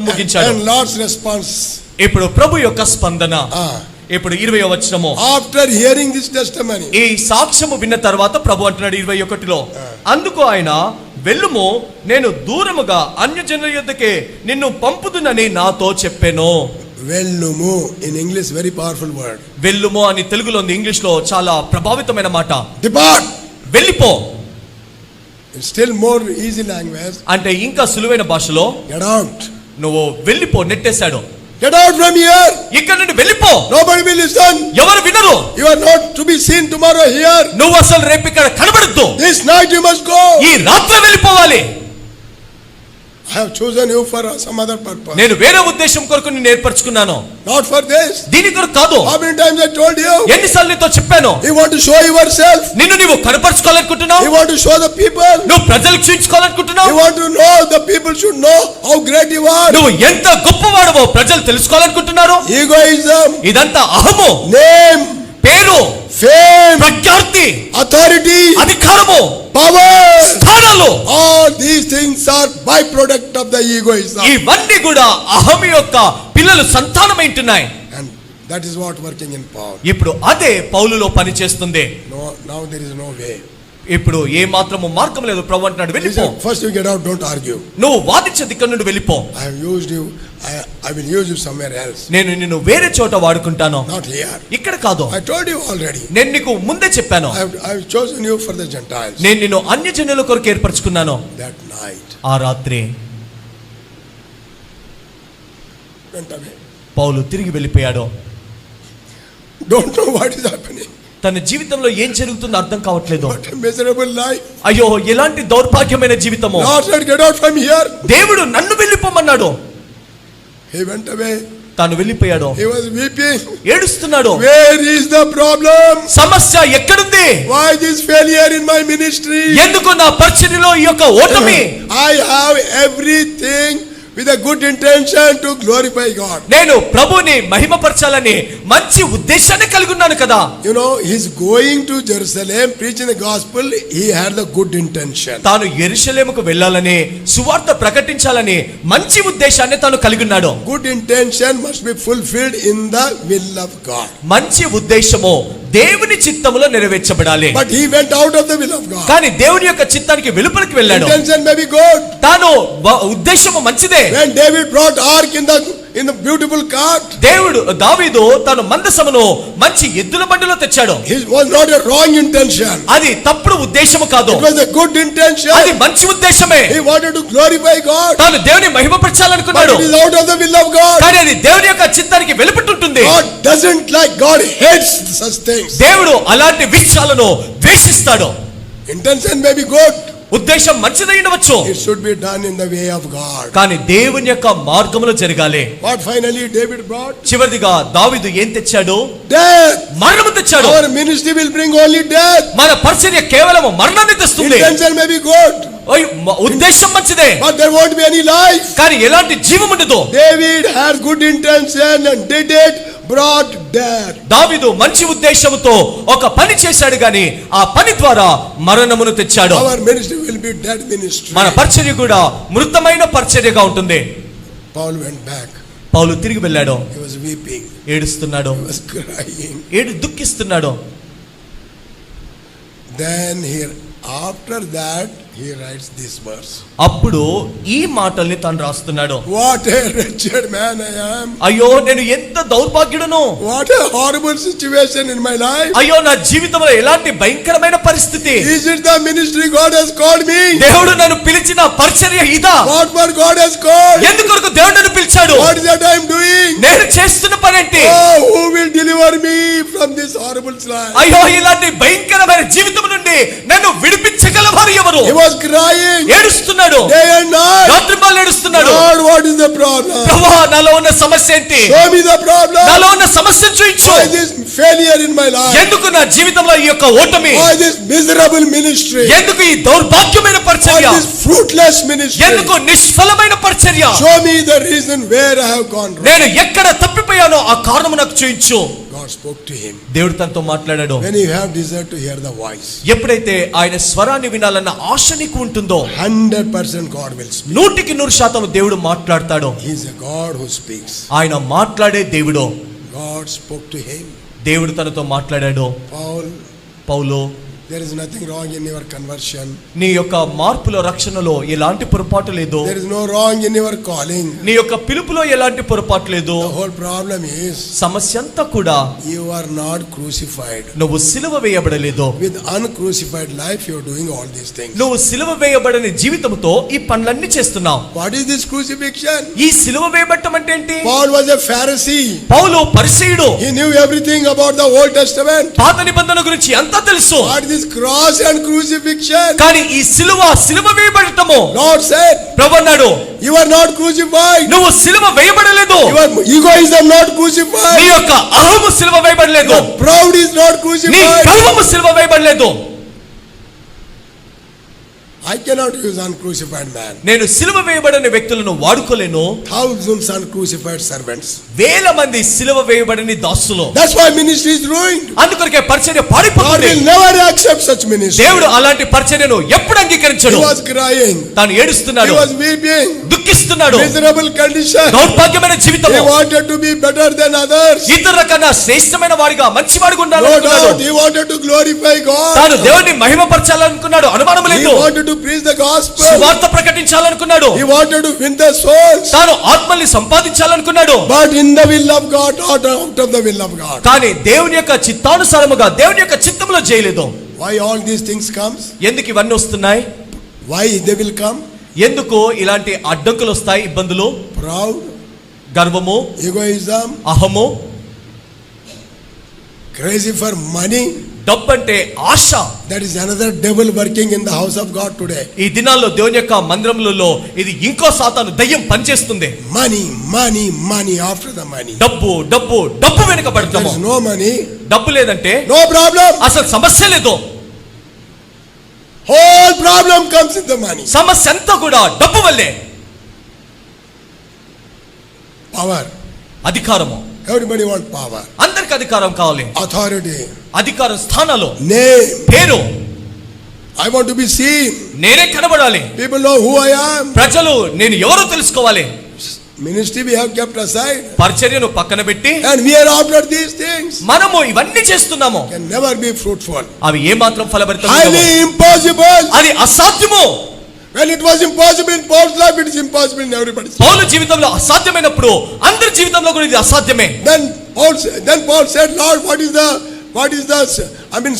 ముగించాడు. And Lord's response. ఇప్పుడు ప్రభు యొక్క స్పందన. ఇప్పుడు 20వ వచనము. After hearing this testimony. ఈ సాక్ష్యము విన్న తర్వాత ప్రభు అంటున్నాడు 21లో, అందుకు ఆయన, వెళ్ళుము, నేను దూరముగా అన్యజనుల యొద్దకే నిన్ను పంపుదునని నాతో చెప్పెను. వెళ్ళుము in English very powerful word. వెళ్ళుము అని తెలుగులో ఉంది, ఇంగ్లీష్ లో చాలా ప్రభావితమైన మాట. Depart. వెళ్ళిపో. Still more easy language. అంటే ఇంకా సులువైన భాషలో Get out. నువ్వు వెళ్ళిపో, నెట్టేశాడు. Get out from here. ఇక్కడ నుండి వెళ్ళిపో. Nobody will listen. ఎవరు వినరు. You are not to be seen tomorrow here. నువ్వు అసలు రేపు ఇక్కడ కనబడద్దు. This night you must go. ఈ రాత్రి వెళ్ళిపోవాలి. I have chosen you for some other purpose. నేను వేరే ఉద్దేశం కొరకు నిన్ను ఏర్పరచుకున్నాను. Not for this. దీని కొరకు కాదు. How many times I told you? ఎన్నిసార్లు నీతో చెప్పాను. You want to show yourself. నిన్ను నీవు కనపరచుకోవాలనుకుంటున్నావు. You want to show the people. నువ్వు ప్రజలకు చూపించుకోవాలనుకుంటున్నావు. You want to know, the people should know how great you are. నువ్వు ఎంత గొప్పవాడవో ప్రజలు తెలుసుకోవాలనుకుంటున్నారు. Egoism. ఇదంతా అహము. Name. పేరు. Fame. ప్రఖ్యాతి. Authority. అధికారము. Power. స్థానాలు. All these things are byproduct of the egoism. ఇవన్నీ కూడా అహము యొక్క పిల్లలు సంతానమైంటున్నాయి. And that is what working in Paul. ఇప్పుడు అదే పౌలులో పని చేస్తుంది. No, now there is no way. ఇప్పుడు ఏ మాత్రము మార్గం లేదు. ప్రభు అంటున్నాడు, వెళ్ళిపో. First you get out, don't argue. నువ్వు వాదించదు, ఇక్కడ నుండి వెళ్ళిపో. I have used you. I will use you somewhere else. నేను నిన్ను వేరే చోట వాడుకుంటాను. Not here. ఇక్కడ కాదు. I told you already. నేను నీకు ముందే చెప్పాను. I have chosen you for the Gentiles. నేను నిన్ను అన్యజనుల కొరకు ఏర్పరచుకున్నాను. That night. ఆ రాత్రి Went away. పౌలు తిరిగి వెళ్ళిపోయాడు. Don't know what is happening. తన జీవితంలో ఏం జరుగుతుందో అర్థం కావట్లేదు. What a miserable life. అయ్యో, ఎలాంటి దౌర్భాగ్యమైన జీవితము. Lord said, get out from here. దేవుడు నన్ను వెళ్ళిపోమన్నాడు. He went away. తాను వెళ్ళిపోయాడు. He was weeping. ఏడుస్తున్నాడు. Where is the problem? సమస్య ఎక్కడుంది? Why this failure in my ministry? ఎందుకు నా పరిచర్యలో ఈ యొక్క ఓటమి? I have everything with a good intention to glorify God. నేను ప్రభువుని మహిమపరచాలని మంచి ఉద్దేశాన్ని కలిగి ఉన్నాను కదా. You know, he's going to Jerusalem preaching the gospel. He had the good intention. తాను యెరూషలేముకు వెళ్ళాలని, సువార్త ప్రకటించాలని మంచి ఉద్దేశాన్ని తాను కలిగి ఉన్నాడు. Good intention must be fulfilled in the will of God. మంచి ఉద్దేశము దేవుని చిత్తములో నెరవేర్చబడాలి. But he went out of the will of God. కానీ దేవుని యొక్క చిత్తానికి వెలుపలికి వెళ్ళాడు. Intention may be good. తాను ఉద్దేశము మంచిదే. When David brought ark in the beautiful cart, దావీదు తన మందసమును మంచి ఎద్దుల బండిలో తెచ్చాడు. it was not a wrong intention. అది తప్పుడు ఉద్దేశము కాదు. It was a good intention. అది మంచి ఉద్దేశమే. He wanted to glorify God. తాను దేవుని మహిమపరచాలనుకున్నాడు. But it is out of the will of God. కానీ అది దేవుని యొక్క చిత్తానికి వెలుపటి ఉంటుంది. God doesn't like, God hates such things. దేవుడు అలాంటి విషయాలను ద్వేషిస్తాడు. Intention may be good. ఉద్దేశం మంచిదై ఉండవచ్చు. It should be done in the way of God. కానీ దేవుని యొక్క మార్గములో జరగాలి. What finally David brought? చివరిగా దావీదు ఏం తెచ్చాడు? Death. మరణము తెచ్చాడు. Our ministry will bring only death. మన పరిచర్య కేవలం మరణాన్ని తెస్తుంది. Intention may be good. ఉద్దేశం మంచిదే. But there won't be any life. కానీ ఎలాంటి జీవం ఉండదు. David had good intention and did it, brought death. దావీదు మంచి ఉద్దేశంతో ఒక పని చేశాడు గాని ఆ పని ద్వారా మరణమును తెచ్చాడు. Our ministry will be dead ministry. మన పరిచర్య కూడా మృతమైన పరిచర్యగా ఉంటుంది. Paul went back. పౌలు తిరిగి వెళ్ళాడు. He was weeping. ఏడుస్తున్నాడు. He was crying. దుఃఖిస్తున్నాడు. Then after that he writes this verse. అప్పుడు ఈ మాటల్ని తాను రాస్తున్నాడు. What a wretched man I am. అయ్యో, నేను ఎంత దౌర్భాగ్యుడను. What a horrible situation in my life. అయ్యో, నా జీవితంలో ఎలాంటి భయంకరమైన పరిస్థితి. Is it the ministry God has called me? దేవుడు నన్ను పిలిచిన పరిచర్య ఇదా? What for God has called? ఎందుకొరకు దేవుడు నన్ను పిలిచాడు? What is that I am doing? నేను చేస్తున్న పని ఏంటి? Oh, who will deliver me from this horrible life? అయ్యో, ఇలాంటి భయంకరమైన జీవితం నుండి నన్ను విడిపించగలవారు ఎవరు? He was crying. ఏడుస్తున్నాడు. Day and night. రాత్రింబగళ్ళు ఏడుస్తున్నాడు. Lord, what is the problem? ప్రభువా, నాలో ఉన్న సమస్య ఏంటి? Show me the problem. నాలో ఉన్న సమస్యను చూపించు. Why this failure in my life? ఎందుకు నా జీవితంలో ఈ యొక్క ఓటమి? Why this miserable ministry? ఎందుకు ఈ దౌర్భాగ్యమైన పరిచర్య? Why this fruitless ministry? ఎందుకు నిష్ఫలమైన పరిచర్య? Show me the reason where I have gone wrong. నేను ఎక్కడ తప్పిపోయానో ఆ కారణము నాకు చూపించు. God God spoke to him. దేవుడు తనతో మాట్లాడాడు. When you have desire to hear the voice, ఎప్పుడైతే ఆయన స్వరాన్ని వినాలన్న ఆశ నీకు ఉంటుందో 100% God will speak. 100% దేవుడు మాట్లాడతాడు. He is a God who speaks. ఆయన మాట్లాడే దేవుడు. God spoke to him. దేవుడు తనతో మాట్లాడాడు. పౌలు, there is nothing wrong in your conversion. నీ యొక్క మార్పులో రక్షణలో ఎలాంటి పొరపాటు లేదు. There is no wrong in your calling. నీ యొక్క పిలుపులో ఎలాంటి పొరపాటు లేదు. The whole problem is సమస్య అంతా కూడా you are not crucified. నువ్వు సిలువ వేయబడలేదు. With uncrucified life you are doing all these things. నువ్వు సిలువ వేయబడని జీవితంతో ఈ పనులన్నీ చేస్తున్నావు. What is this crucifixion? ఈ సిలువ వేయబడటం అంటే ఏంటి? Paul was a Pharisee. Paul పరిసయ్యుడు. He knew everything about the Old Testament. పాత నిబంధన గురించి అంతా తెలుసు. What is this cross and crucifixion? కానీ ఈ సిలువ వేయబడటము, Lord said, ప్రభువు అన్నాడు, you are not crucified. నువ్వు సిలువ వేయబడలేదు. Your egoism not crucified. నీ యొక్క అహము సిలువ వేయబడలేదు. Your proud is not నీ crucified. గర్వము సిలువ వేయబడలేదు. I cannot use uncrucified man. నేను సిలువ వేయబడని వ్యక్తులను వాడుకోలేను. Thousands uncrucified servants. వేల మంది సిలువ వేయబడని దాసులు. That's why ministry is ruined. అందుకొరకే పరిచర్య God పాడైపోతుంది. will never accept such ministry. దేవుడు అలాంటి పరిచర్యను ఎప్పుడు He అంగీకరించడు. was crying. తాను ఏడుస్తున్నాడు, He was weeping. దుఃఖిస్తున్నాడు. Miserable condition. దౌర్భాగ్యమైన He జీవితము. wanted to be better than others. ఇతరుల కన్నా శ్రేష్టమైన వాడిగా మంచివాడిగా No ఉండాలనుకున్నాడు. doubt. He wanted to glorify God. తాను దేవుని మహిమపరచాలనుకున్నాడు, అనుమానం He లేదు. wanted to preach the gospel. సువార్త ప్రకటించాలనుకున్నాడు. He wanted to win the souls. తాను ఆత్మల్ని సంపాదించాలనుకున్నాడు. But in the will of God, not out of the will of God. కానీ దేవుని యొక్క చిత్తానుసారముగా దేవుని యొక్క చిత్తంలో చేయలేదు. Why all these things comes? ఎందుకు ఇవన్నీ వస్తున్నాయి? Why they will come? ఎందుకు ఇలాంటి అడ్డంకులు వస్తాయి, ఇబ్బందులు? Proud, గర్వము, egoism, అహము, crazy for money. డబ్బంటే Asha. That is another devil working in the house of God today. ఈ దినాల్లో దేవుని యొక్క మందిరములలో ఇది ఇంకో సాతాను దయ్యం పనిచేస్తుంది. Money, money, money, after the money. డబ్బు డబ్బు డబ్బు వెనుక There పడతాము. is no money, డబ్బు లేదంటే no problem. అసలు సమస్య లేదు. Whole problem comes in the money. సమస్య అంతా కూడా డబ్బు వల్లే. Power. అధికారము. Everybody want power. అందరికి అధికారం కావాలి. Authority. అధికారం, స్థానాలు, Name. పేరు. I want to be seen. నేనే కనబడాలి. People know who I am. ప్రజలు నేను ఎవరో తెలుసుకోవాలి. Ministry we have kept aside. పరిచర్యను పక్కన పెట్టి And we are after these things. మనము ఇవన్నీ చేస్తున్నాము. Can never be fruitful. అవి ఏ మాత్రం ఫలభరితం కావు. Highly impossible. అది అసాధ్యము. When it was impossible in Paul's life, it is impossible in everybody's life. పౌలు జీవితంలో అసాధ్యమైనప్పుడు అందరి జీవితంలో కూడా ఇది అసాధ్యమే. Then Paul said, Lord, what is the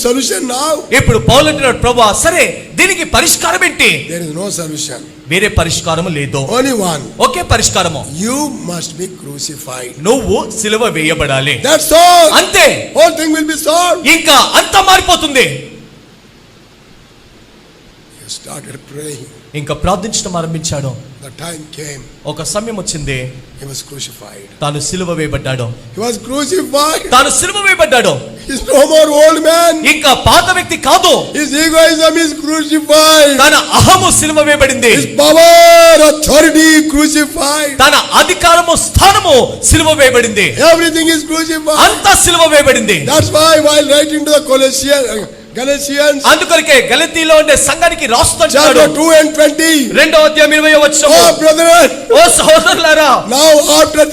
solution now? ఇప్పుడు పౌలు అంటున్నాడు, ప్రభువా సరే దీనికి పరిష్కారం ఏంటి? There is no solution. వేరే పరిష్కారం లేదు. Only one. Okay పరిష్కారము. You must be crucified. నువ్వు సిలువ వేయబడాలి. That's all. అంతే. Whole thing will be solved. ఇంకా అంతా మారిపోతుంది. He started praying. ఇంకా ప్రార్థించడం ఆరంభించాడు. The time came. ఒక సమయం వచ్చింది. He was crucified. తాను సిలువ వేయబడ్డాడు. He was crucified. తాను సిలువ వేయబడ్డాడు. He is no more old man. ఇంకా పాత వ్యక్తి కాదు. His egoism is crucified. తన అహము సిలువ వేయబడింది. His power, authority crucified. తన అధికారము, స్థానము సిలువ వేయబడింది. Everything is crucified. అంతా సిలువ వేయబడింది. That's why while writing to the Galatians, అందుకొరకే గలతీలో ఉండే సంఘానికి రాస్తున్నాడు. chapter 2 and 20. 2వ అధ్యాయం 20వ వచనం. Oh brethren, ఓ సహోదరులారా, now after